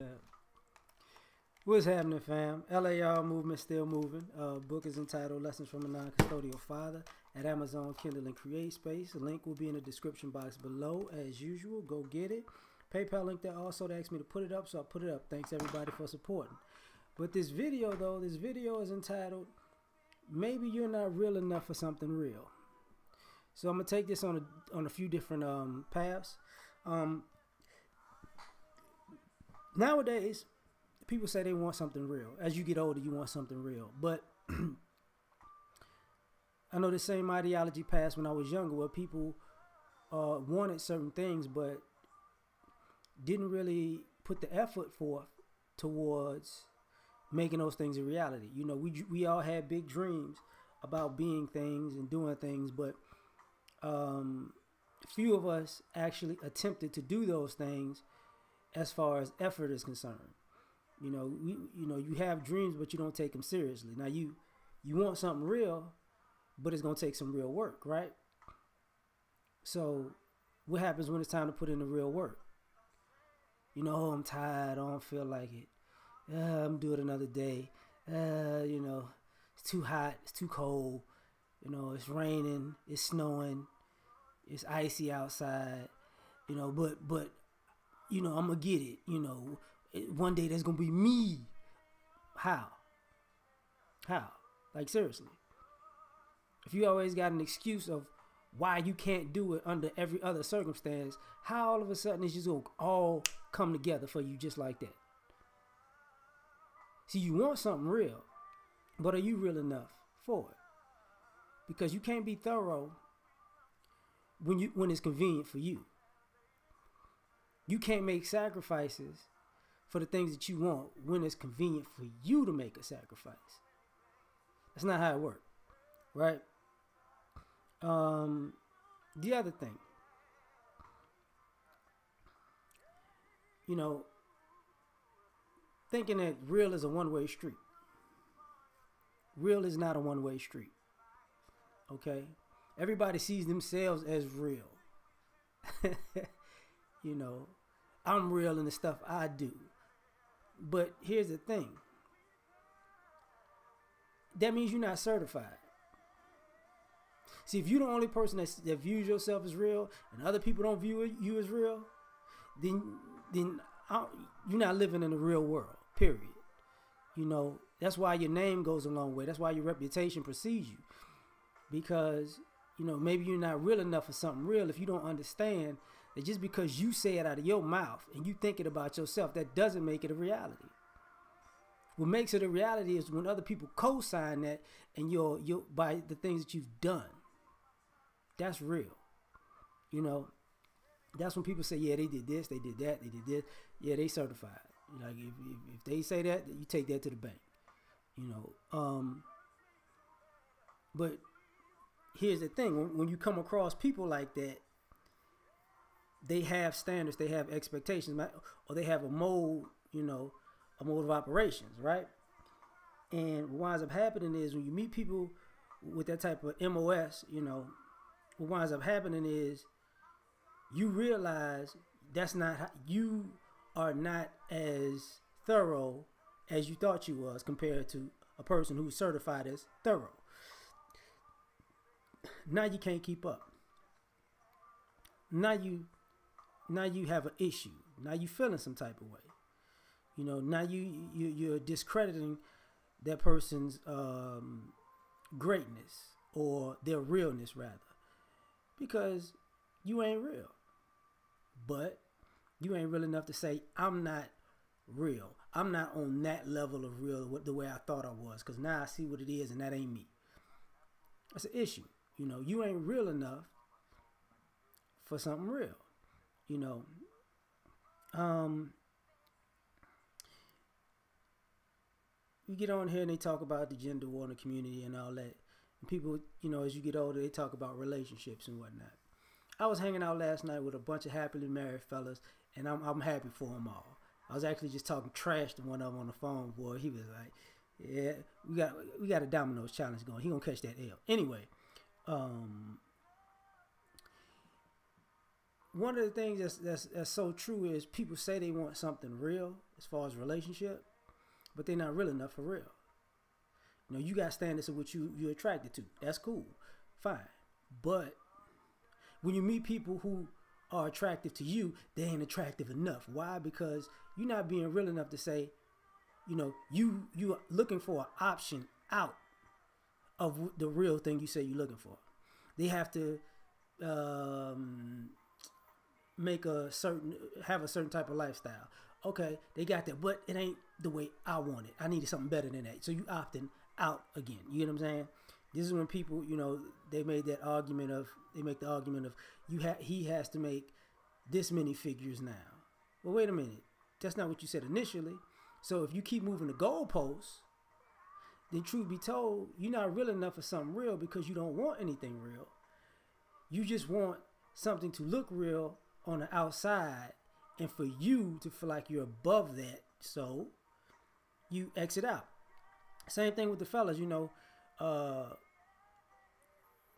Yeah. What's happening, fam? L.A.R. movement still moving. Book is entitled Lessons from a Non-Custodial Father at Amazon, Kindle, and Create Space. The link will be in the description box below as usual. Go get it. PayPal link there also. They asked me to put it up, so I put it up. Thanks everybody for supporting. But this video, though, this video is entitled Maybe You're Not Real Enough for Something Real. So I'm going to take this on a few different paths. Nowadays, people say they want something real. As you get older, you want something real. But I know the same ideology passed when I was younger, where people wanted certain things, but didn't really put the effort forth towards making those things a reality. You know, we all had big dreams about being things and doing things, but few of us actually attempted to do those things as far as effort is concerned. You know, you have dreams, but you don't take them seriously. Now you want something real, but it's gonna take some real work, right? So what happens when it's time to put in the real work? You know, oh, I'm tired. I don't feel like it. I'm do it another day. You know, it's too hot. It's too cold. You know, it's raining. It's snowing. It's icy outside. You know, but you know, I'm gonna get it. You know, one day there's gonna be me. How? Like, seriously. If you always got an excuse of why you can't do it under every other circumstance, how all of a sudden it's just gonna all come together for you just like that? See, you want something real, but are you real enough for it? Because you can't be thorough when it's convenient for you. You can't make sacrifices for the things that you want when it's convenient for you to make a sacrifice. That's not how it works, right? The other thing, you know, thinking that real is a one-way street. Real is not a one-way street, okay? Everybody sees themselves as real. You know, I'm real in the stuff I do. But here's the thing. That means you're not certified. See, if you're the only person that views yourself as real and other people don't view you as real, then you're not living in the real world, period. You know, that's why your name goes a long way. That's why your reputation precedes you. Because, you know, maybe you're not real enough for something real if you don't understand that just because you say it out of your mouth and you think it about yourself, that doesn't make it a reality. What makes it a reality is when other people co-sign that and you're by the things that you've done. That's real. You know, that's when people say, yeah, they did this, they did that, they did this. Yeah, they certified. Like if they say that, you take that to the bank. You know, but here's the thing: when you come across people like that, they have standards, they have expectations, or they have a mode, you know, a mode of operations, right? And what winds up happening is when you meet people with that type of MOS, you know, what winds up happening is you realize that's not how, you are not as thorough as you thought you was compared to a person who's certified as thorough. Now you can't keep up. Now you have an issue. Now you feeling some type of way. You know, now you're discrediting that person's greatness or their realness rather, because you ain't real. But you ain't real enough to say I'm not real. I'm not on that level of real the way I thought I was, because now I see what it is and that ain't me. That's an issue. You know, you ain't real enough for something real. You know, you get on here and they talk about the gender war in the community and all that. And people, you know, as you get older, they talk about relationships and whatnot. I was hanging out last night with a bunch of happily married fellas, and I'm happy for them all. I was actually just talking trash to one of them on the phone, boy. He was like, yeah, we got a Domino's challenge going. He gonna catch that L. Anyway, one of the things that's so true is people say they want something real as far as relationship, but they're not real enough for real. You know, you got standards of what you're attracted to. That's cool, fine. But when you meet people who are attractive to you, they ain't attractive enough. Why? Because you're not being real enough to say, you know, you are looking for an option out of the real thing you say you're looking for. They have to have a certain type of lifestyle. Okay, they got that, but it ain't the way I want it. I needed something better than that. So you opting out again. You know what I'm saying? This is when people, you know, they make the argument of he has to make this many figures now. Well, wait a minute. That's not what you said initially. So if you keep moving the goalposts, then truth be told, you're not real enough for something real because you don't want anything real. You just want something to look real on the outside and for you to feel like you're above that. So you exit out. Same thing with the fellas, you know,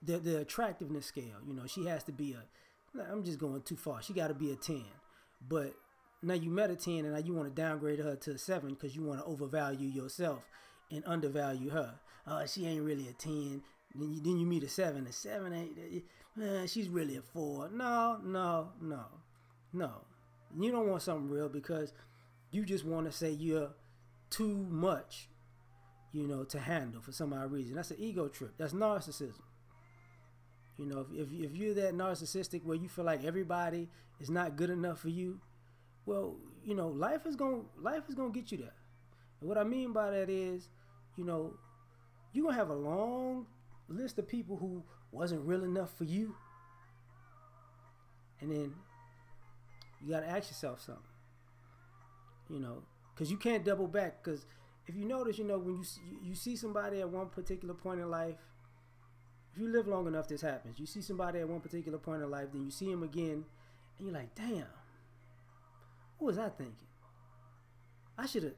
the attractiveness scale. You know, she has to be I'm just going too far. She got to be a 10. But now you met a 10 and now you want to downgrade her to a 7 because you want to overvalue yourself and undervalue her. She ain't really a 10. Then you meet a 7. A 7 ain't, she's really a 4. No. You don't want something real because you just want to say you're too much, you know, to handle for some odd reason. That's an ego trip. That's narcissism. You know, if you're that narcissistic where you feel like everybody is not good enough for you, well, you know, life is gonna get you there. And what I mean by that is, you know, you're gonna have a long list of people who wasn't real enough for you, and then you gotta ask yourself something. You know, because you can't double back. Because if you notice, you know, when you see somebody at one particular point in life, if you live long enough, this happens. You see somebody at one particular point in life, then you see him again, and you're like, damn, what was I thinking? I should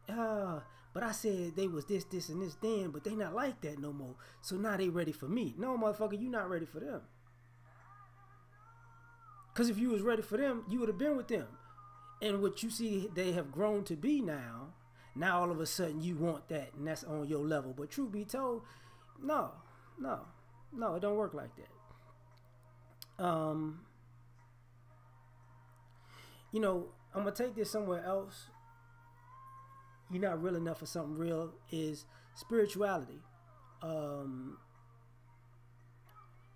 have, but I said they was this, and this then, but they not like that no more. So now they ready for me. No, motherfucker, you not ready for them. Because if you was ready for them, you would have been with them. And what you see they have grown to be now all of a sudden you want that, and that's on your level. But truth be told, no, it don't work like that. You know, I'm going to take this somewhere else. You're not real enough for something real is spirituality.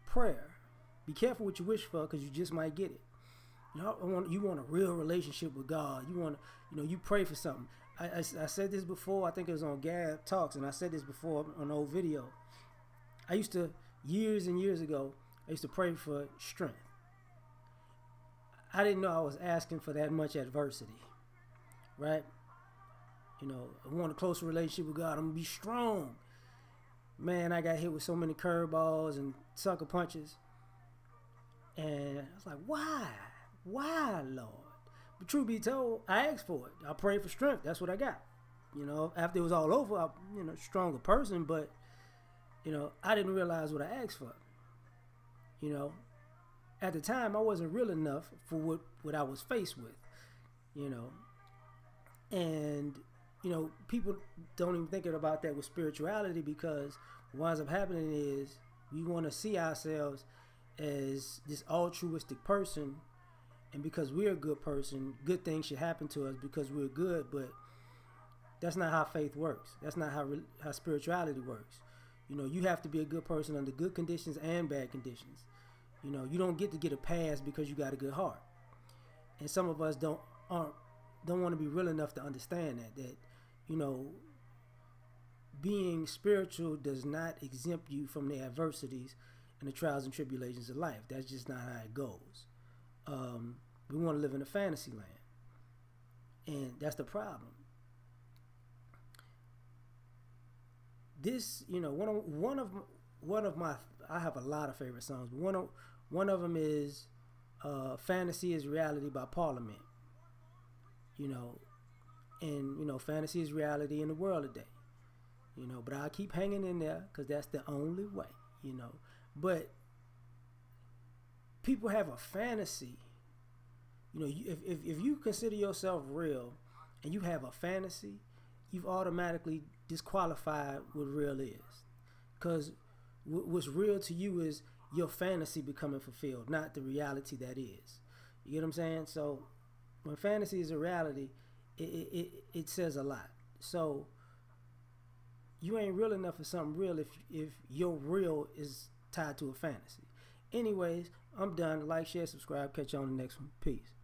Prayer. Be careful what you wish for because you just might get it. You want a real relationship with God. You want to, you know, you pray for something. I said this before. I think it was on Gab Talks, and I said this before on an old video. I used to, years and years ago, I used to pray for strength. I didn't know I was asking for that much adversity, right? You know, I want a closer relationship with God. I'm going to be strong. Man, I got hit with so many curveballs and sucker punches. And I was like, why? Why, Lord? But truth be told, I asked for it. I prayed for strength. That's what I got. You know, after it was all over, I'm, you know, stronger person, but, you know, I didn't realize what I asked for. You know, at the time, I wasn't real enough for what I was faced with, you know. And, you know, people don't even think about that with spirituality because what winds up happening is we want to see ourselves as this altruistic person, and because we're a good person, good things should happen to us because we're good. But that's not how faith works. That's not how spirituality works. You know, you have to be a good person under good conditions and bad conditions. You know, you don't get a pass because you got a good heart. And some of us don't want to be real enough to understand that you know, being spiritual does not exempt you from the adversities and the trials and tribulations of life. That's just not how it goes. We want to live in a fantasy land, and that's the problem. This, you know, one of my, I have a lot of favorite songs, but one of them is "Fantasy is Reality" by Parliament. You know, and you know, fantasy is reality in the world today. You know, but I keep hanging in there because that's the only way. You know, but people have a fantasy. You know, if you consider yourself real and you have a fantasy, you've automatically disqualified what real is. Because what's real to you is your fantasy becoming fulfilled, not the reality that is. You get what I'm saying? So when fantasy is a reality, it says a lot. So you ain't real enough for something real if your real is tied to a fantasy. Anyways, I'm done. Like, share, subscribe. Catch you on the next one. Peace.